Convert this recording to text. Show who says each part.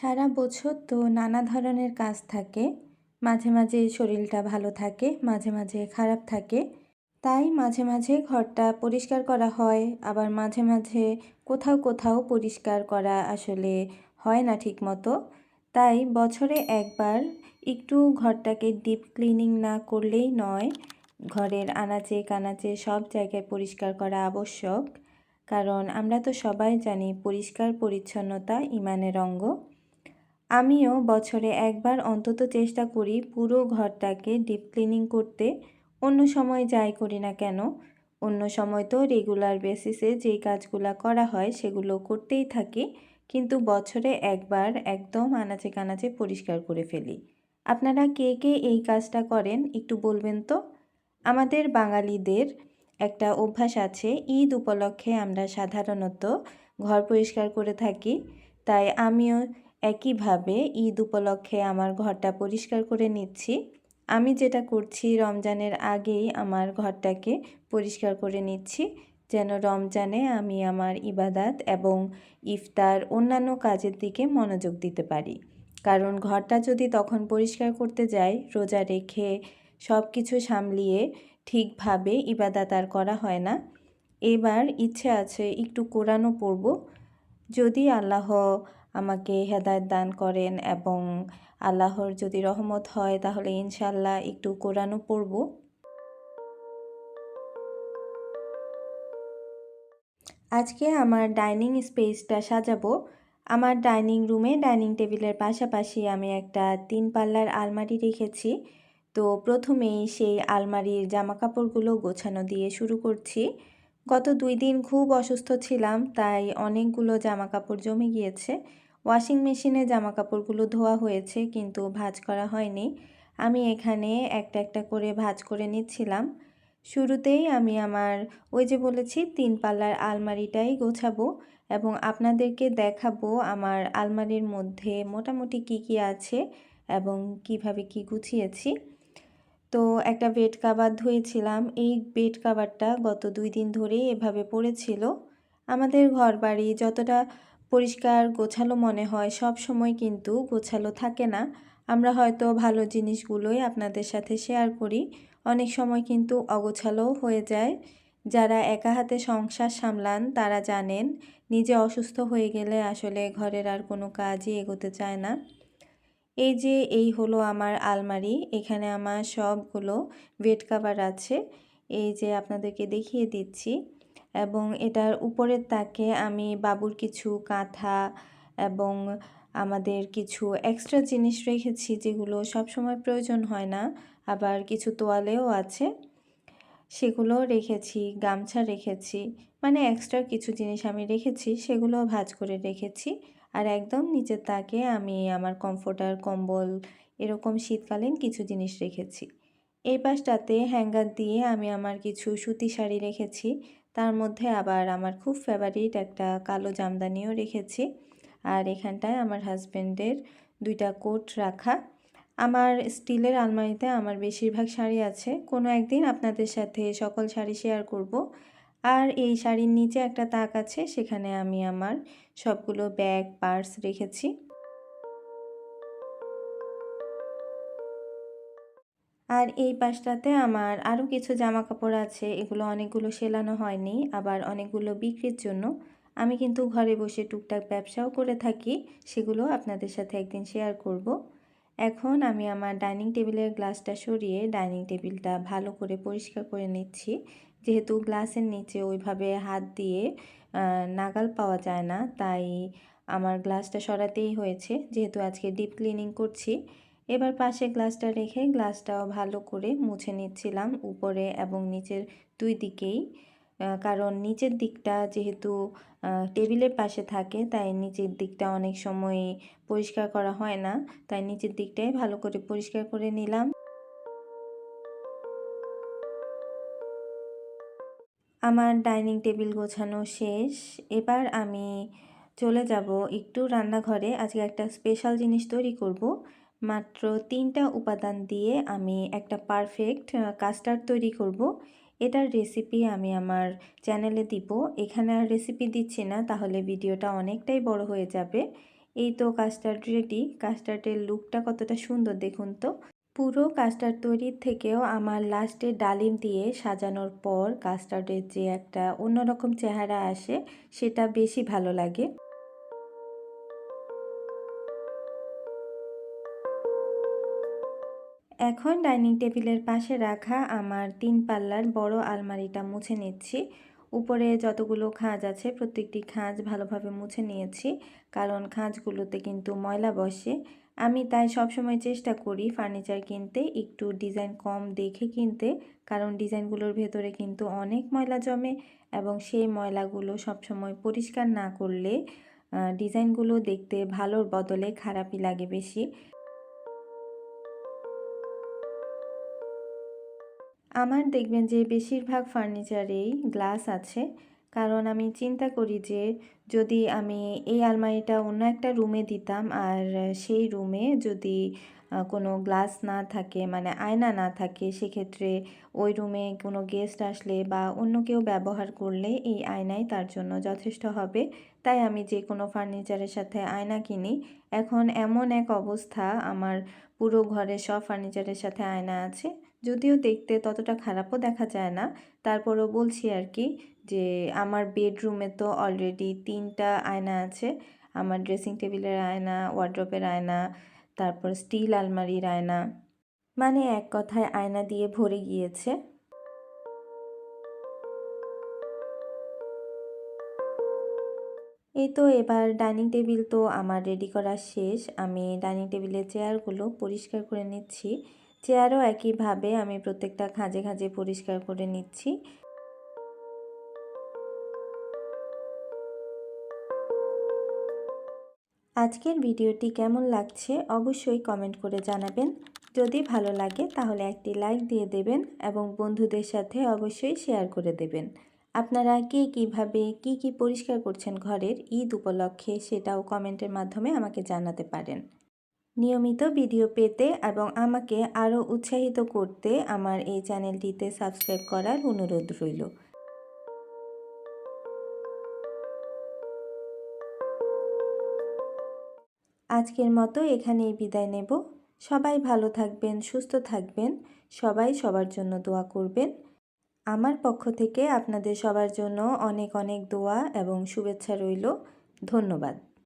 Speaker 1: সারা বছর তো নানা ধরনের কাজ থাকে। মাঝে মাঝে শরীরটা ভালো থাকে, মাঝে মাঝে খারাপ থাকে। তাই মাঝে মাঝে ঘরটা পরিষ্কার করা হয়, আবার মাঝে মাঝে কোথাও কোথাও পরিষ্কার করা আসলে হয় না ঠিকমতো। তাই বছরে একবার একটু ঘরটাকে ডিপ ক্লিনিং না করলেই নয়। ঘরের আনাচে কানাচে সব জায়গায় পরিষ্কার করা আবশ্যক। কারণ আমরা তো সবাই জানি পরিষ্কার পরিচ্ছন্নতা ঈমানের অঙ্গ। আমিও বছরে একবার অন্তত চেষ্টা করি পুরো ঘরটাকে ডিপ ক্লিনিং করতে। অন্য সময় যাই করি না কেন, অন্য সময় তো রেগুলার বেসিসে যেই কাজগুলো করা হয় সেগুলো করতেই থাকি, কিন্তু বছরে একবার একদম আনাচে কানাচে পরিষ্কার করে ফেলি। আপনারা কে কে এই কাজটা করেন একটু বলবেন তো। আমাদের বাঙালিদের একটা অভ্যাস আছে, ঈদ উপলক্ষে আমরা সাধারণত ঘর পরিষ্কার করে থাকি। তাই আমিও একইভাবে ঈদ উপলক্ষে আমার ঘরটা পরিষ্কার করে নিচ্ছি। আমি যেটা করছি, রমজানের আগেই আমার ঘরটাকে পরিষ্কার করে নিচ্ছি, যেন রমজানে আমি আমার ইবাদাত এবং ইফতার অন্যান্য কাজের দিকে মনোযোগ দিতে পারি। কারণ ঘরটা যদি তখন পরিষ্কার করতে যাই, রোজা রেখে সব কিছু সামলিয়ে ঠিকভাবে ইবাদাত আর করা হয় না। এবার ইচ্ছে আছে একটু কোরআনও পড়ব, যদি আল্লাহ আমাকে হেদায়েত দান করেন এবং আল্লাহর যদি রহমত হয় তাহলে ইনশাল্লাহ একটু কোরআনও পড়ব। আজকে আমার ডাইনিং স্পেসটা সাজাবো। আমার ডাইনিং রুমে ডাইনিং টেবিলের পাশাপাশি আমি একটা 3 পাল্লার আলমারি রেখেছি। তো প্রথমেই সেই আলমারির জামাকাপড়গুলো গোছানো দিয়ে শুরু করছি। গত 2 দিন খুব অসুস্থ ছিলাম, তাই অনেকগুলো জামাকাপড় জমে গিয়েছে। ওয়াশিং মেশিনে জামাকাপড়গুলো ধোয়া হয়েছে কিন্তু ভাঁজ করা হয়নি। আমি এখানে একটা একটা করে ভাঁজ করে নিচ্ছিলাম। শুরুতেই আমি আমার ওই যে বলেছি 3 পাল্লার আলমারিটাই গোছাবো এবং আপনাদেরকে দেখাবো আমার আলমারির মধ্যে মোটামুটি কি আছে এবং কিভাবে কি গুছিয়েছি। তো একটা বেড কাভার ধুয়েছিলাম। এই বেড কাভারটা গত 2 দিন ধরে এভাবে পড়েছিল। আমাদের ঘরবাড়ি যতটা পরিষ্কার গোছালো মনে হয়, সব সময় কিন্তু গোছালো থাকে না। আমরা হয়তো ভালো জিনিসগুলোই আপনাদের সাথে শেয়ার করি, অনেক সময় কিন্তু অগোছালোও হয়ে যায়। যারা একা হাতে সংসার সামলান তারা জানেন, নিজে অসুস্থ হয়ে গেলে আসলে ঘরের আর কোনো কাজই এগোতে চায় না। এই হলো আমার আলমারি। এখানে আমার সবগুলো বেড কাভার আছে। এই যে আপনাদেরকে দেখিয়ে দিচ্ছি। এবং এটার উপরের তাকে আমি বাবুর কিছু কাঁথা এবং আমাদের কিছু এক্সট্রা জিনিস রেখেছি যেগুলো সবসময় প্রয়োজন হয় না। আবার কিছু তোয়ালেও আছে, সেগুলো রেখেছি, গামছা রেখেছি। মানে এক্সট্রা কিছু জিনিস আমি রেখেছি, সেগুলোও ভাঁজ করে রেখেছি। আর একদম নিচের তাকে আমি আমার কমফোর্টার, কম্বল, এরকম শীতকালীন কিছু জিনিস রেখেছি। এই পাশটাতে হ্যাঙ্গার দিয়ে আমি আমার কিছু সুতি শাড়ি রেখেছি। তার মধ্যে আবার আমার খুব ফেভারিট একটা কালো জামদানিও রেখেছি। আর এখানটায় আমার হাজব্যান্ডের 2টা কোট রাখা। আমার স্টিলের আলমারিতে আমার বেশিরভাগ শাড়ি আছে। কোনো একদিন আপনাদের সাথে সকল শাড়ি শেয়ার করব। আর এই শাড়ির নিচে একটা তাক আছে, সেখানে আমি আমার সবগুলো ব্যাগ, পার্স রেখেছি। আর এই পাশটাতে আমার আরও কিছু জামা কাপড় আছে, এগুলো অনেকগুলো সেলানো হয়নি, আবার অনেকগুলো বিক্রির জন্য। আমি কিন্তু ঘরে বসে টুকটাক ব্যবসাও করে থাকি, সেগুলো আপনাদের সাথে একদিন শেয়ার করব। এখন আমি আমার ডাইনিং টেবিলের গ্লাসটা সরিয়ে ডাইনিং টেবিলটা ভালো করে পরিষ্কার করে নিচ্ছি। যেহেতু গ্লাসের নিচে ওইভাবে হাত দিয়ে নাগাল পাওয়া যায় না, তাই আমার গ্লাসটা সরাতেই হয়েছে, যেহেতু আজকে ডিপ ক্লিনিং করছি। এবার পাশে গ্লাসটা রেখে গ্লাসটাও ভালো করে মুছে নিচ্ছিলাম, উপরে এবং নিচের 2 দিকেই। কারণ নিচের দিকটা যেহেতু টেবিলের পাশে থাকে, তাই নিচের দিকটা অনেক সময় পরিষ্কার করা হয় না, তাই নিচের দিকটাই ভালো করে পরিষ্কার করে নিলাম। আমার ডাইনিং টেবিল গোছানো শেষ। এবার আমি চলে যাব একটু রান্নাঘরে। আজকে একটা স্পেশাল জিনিস তৈরি করব। মাত্র 3টা উপাদান দিয়ে আমি একটা পারফেক্ট কাস্টার্ড তৈরি করব। এটার রেসিপি আমি আমার চ্যানেলে দিব। এখানে আর রেসিপি দিচ্ছি না, তাহলে ভিডিওটা অনেকটাই বড় হয়ে যাবে। এই তো কাস্টার্ড রেডি। কাস্টার্ডের লুকটা কতটা সুন্দর দেখুন তো। পুরো কাস্টার্ড তৈরির থেকেও আমার লাস্টে ডালিম দিয়ে সাজানোর পর কাস্টার্ডের যে একটা অন্যরকম চেহারা আসে সেটা বেশি ভালো লাগে। এখন ডাইনিং টেবিলের পাশে রাখা আমার 3 পাল্লার বড় আলমারিটা মুছে নিচ্ছি। উপরে যতগুলো খাঁজ আছে প্রত্যেকটি খাঁজ ভালোভাবে মুছে নিয়েছি, কারণ খাঁজগুলোতে কিন্তু ময়লা বসে। আমি তাই সবসময় চেষ্টা করি ফার্নিচার কিনতে একটু ডিজাইন কম দেখে কিনতে, কারণ ডিজাইনগুলোর ভেতরে কিন্তু অনেক ময়লা জমে এবং সেই ময়লাগুলো সবসময় পরিষ্কার না করলে ডিজাইনগুলো দেখতে ভালোর বদলে খারাপই লাগে বেশি। আমার দেখবেন যে বেশিরভাগ ফার্নিচারেই গ্লাস আছে, কারণ আমি চিন্তা করি যে যদি আমি এই আলমারিটা অন্য একটা রুমে দিতাম আর সেই রুমে যদি কোনো গ্লাস না থাকে মানে আয়না না থাকে, সেক্ষেত্রে ওই রুমে কোনো গেস্ট আসলে বা অন্য কেউ ব্যবহার করলে এই আয়নাই তার জন্য যথেষ্ট হবে। তাই আমি যে কোনো ফার্নিচারের সাথে আয়না কিনি। এখন এমন এক অবস্থা, আমার পুরো ঘরে সব ফার্নিচারের সাথে আয়না আছে, যদিও দেখতে ততটা খারাপও দেখা যায় না। তারপরও বলছি আর কি, যে আমার বেডরুমে তো অলরেডি 3টা আয়না আছে। আমার ড্রেসিং টেবিলের আয়না, ওয়ার্ড্রোবের আয়না, তারপর স্টিল আলমারির আয়না, মানে এক কথায় আয়না দিয়ে ভরে গিয়েছে। এই তো এবার ডাইনিং টেবিল তো আমার রেডি করা শেষ। আমি ডাইনিং টেবিলের চেয়ারগুলো পরিষ্কার করে নিচ্ছি। চেয়ারও একইভাবে আমি প্রত্যেকটা খাঁজে খাঁজে পরিষ্কার করে নিচ্ছি। আজকের ভিডিওটি কেমন লাগছে অবশ্যই কমেন্ট করে জানাবেন। যদি ভালো লাগে তাহলে একটি লাইক দিয়ে দেবেন এবং বন্ধুদের সাথে অবশ্যই শেয়ার করে দেবেন। আপনারা কে কীভাবে কী পরিষ্কার করছেন ঘরের ঈদ উপলক্ষে সেটাও কমেন্টের মাধ্যমে আমাকে জানাতে পারেন। নিয়মিত ভিডিও পেতে এবং আমাকে আরও উৎসাহিত করতে আমার এই চ্যানেলটিতে সাবস্ক্রাইব করার অনুরোধ রইল। আজকের মতো এখানেই বিদায় নেব। সবাই ভালো থাকবেন, সুস্থ থাকবেন, সবাই সবার জন্য দোয়া করবেন। আমার পক্ষ থেকে আপনাদের সবার জন্য অনেক অনেক দোয়া এবং শুভেচ্ছা রইল। ধন্যবাদ।